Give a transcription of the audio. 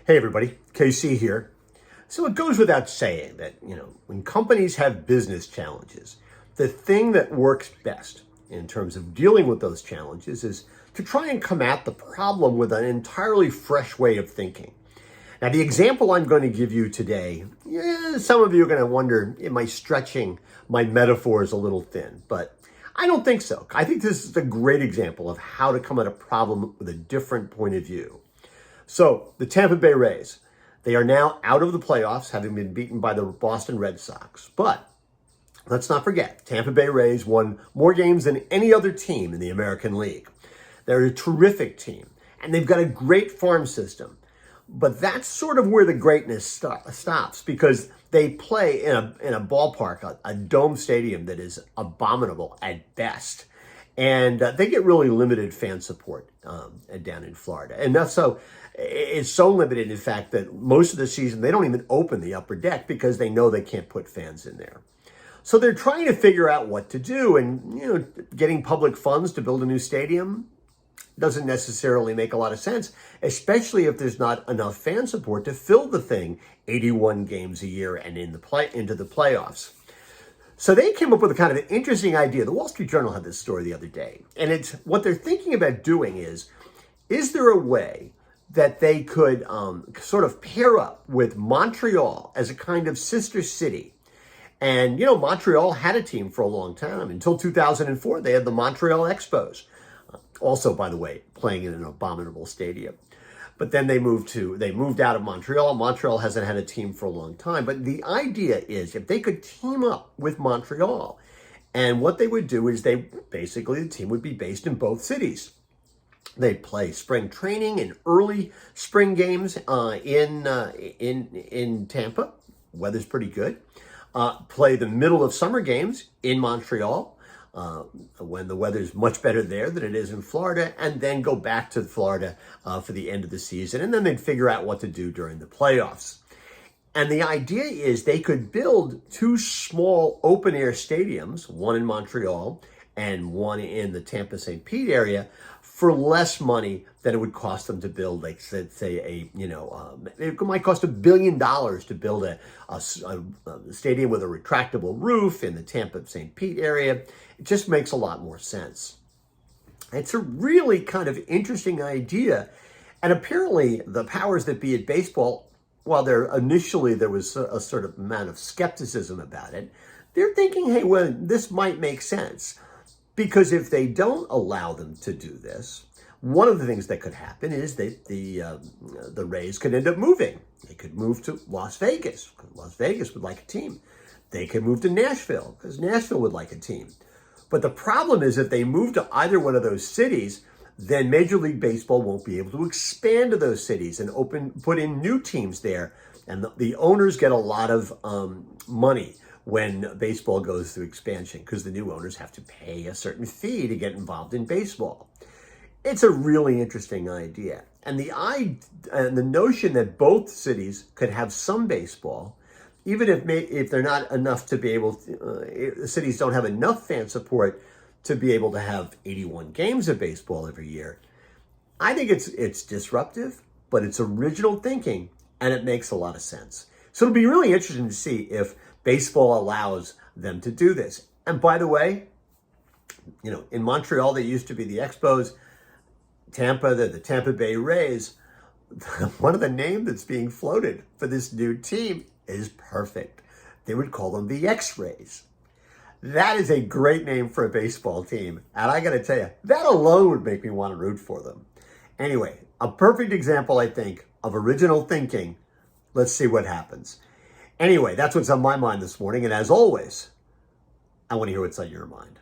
Hey everybody, KC here. So it goes without saying that, when companies have business challenges, the thing that works best in terms of dealing with those challenges is to try and come at the problem with an entirely fresh way of thinking. Now, the example I'm going to give you today, some of you are going to wonder, am I stretching my metaphors a little thin? But I don't think so. I think this is a great example of how to come at a problem with a different point of view. So the Tampa Bay Rays, they are now out of the playoffs, having been beaten by the Boston Red Sox. But let's not forget, Tampa Bay Rays won more games than any other team in the American League. They're a terrific team, and they've got a great farm system. But that's sort of where the greatness stops, because they play in a ballpark, a dome stadium that is abominable at best. And they get really limited fan support down in Florida. Enough so, it's so limited, in fact, that most of the season they don't even open the upper deck because they know they can't put fans in there. So they're trying to figure out what to do. And, getting public funds to build a new stadium doesn't necessarily make a lot of sense, especially if there's not enough fan support to fill the thing 81 games a year and into the playoffs. So they came up with a kind of an interesting idea. The Wall Street Journal had this story the other day. And it's what they're thinking about doing is there a way that they could sort of pair up with Montreal as a kind of sister city? And, Montreal had a team for a long time. Until 2004, they had the Montreal Expos. Also, by the way, playing in an abominable stadium. But then they moved out of Montreal. Montreal hasn't had a team for a long time. But the idea is if they could team up with Montreal, and what they would do is the team would be based in both cities. They'd play spring training and early spring games in Tampa. Weather's pretty good. Play the middle of summer games in Montreal. When the weather's much better there than it is in Florida, and then go back to Florida for the end of the season, and then they'd figure out what to do during the playoffs. And the idea is they could build two small open-air stadiums, one in Montreal and one in the Tampa St. Pete area, for less money than it would cost them to build, like, say, it might cost $1 billion to build a stadium with a retractable roof in the Tampa St. Pete area. It just makes a lot more sense. It's a really kind of interesting idea. And apparently the powers that be at baseball, while initially there was a sort of amount of skepticism about it, they're thinking, hey, well, this might make sense. Because if they don't allow them to do this, one of the things that could happen is that the Rays could end up moving. They could move to Las Vegas, because Las Vegas would like a team. They could move to Nashville, because Nashville would like a team. But the problem is if they move to either one of those cities, then Major League Baseball won't be able to expand to those cities and put in new teams there. And the owners get a lot of money when baseball goes through expansion, because the new owners have to pay a certain fee to get involved in baseball. It's a really interesting idea. And the notion that both cities could have some baseball, even if they're not enough to be able to, if the cities don't have enough fan support to be able to have 81 games of baseball every year, I think it's disruptive, but it's original thinking, and it makes a lot of sense. So it'll be really interesting to see if baseball allows them to do this. And by the way, in Montreal, they used to be the Expos. Tampa, they're the Tampa Bay Rays. One of the names that's being floated for this new team is perfect. They would call them the X-Rays. That is a great name for a baseball team. And I got to tell you, that alone would make me want to root for them. Anyway, a perfect example, I think, of original thinking. Let's see what happens. Anyway, that's what's on my mind this morning. And as always, I want to hear what's on your mind.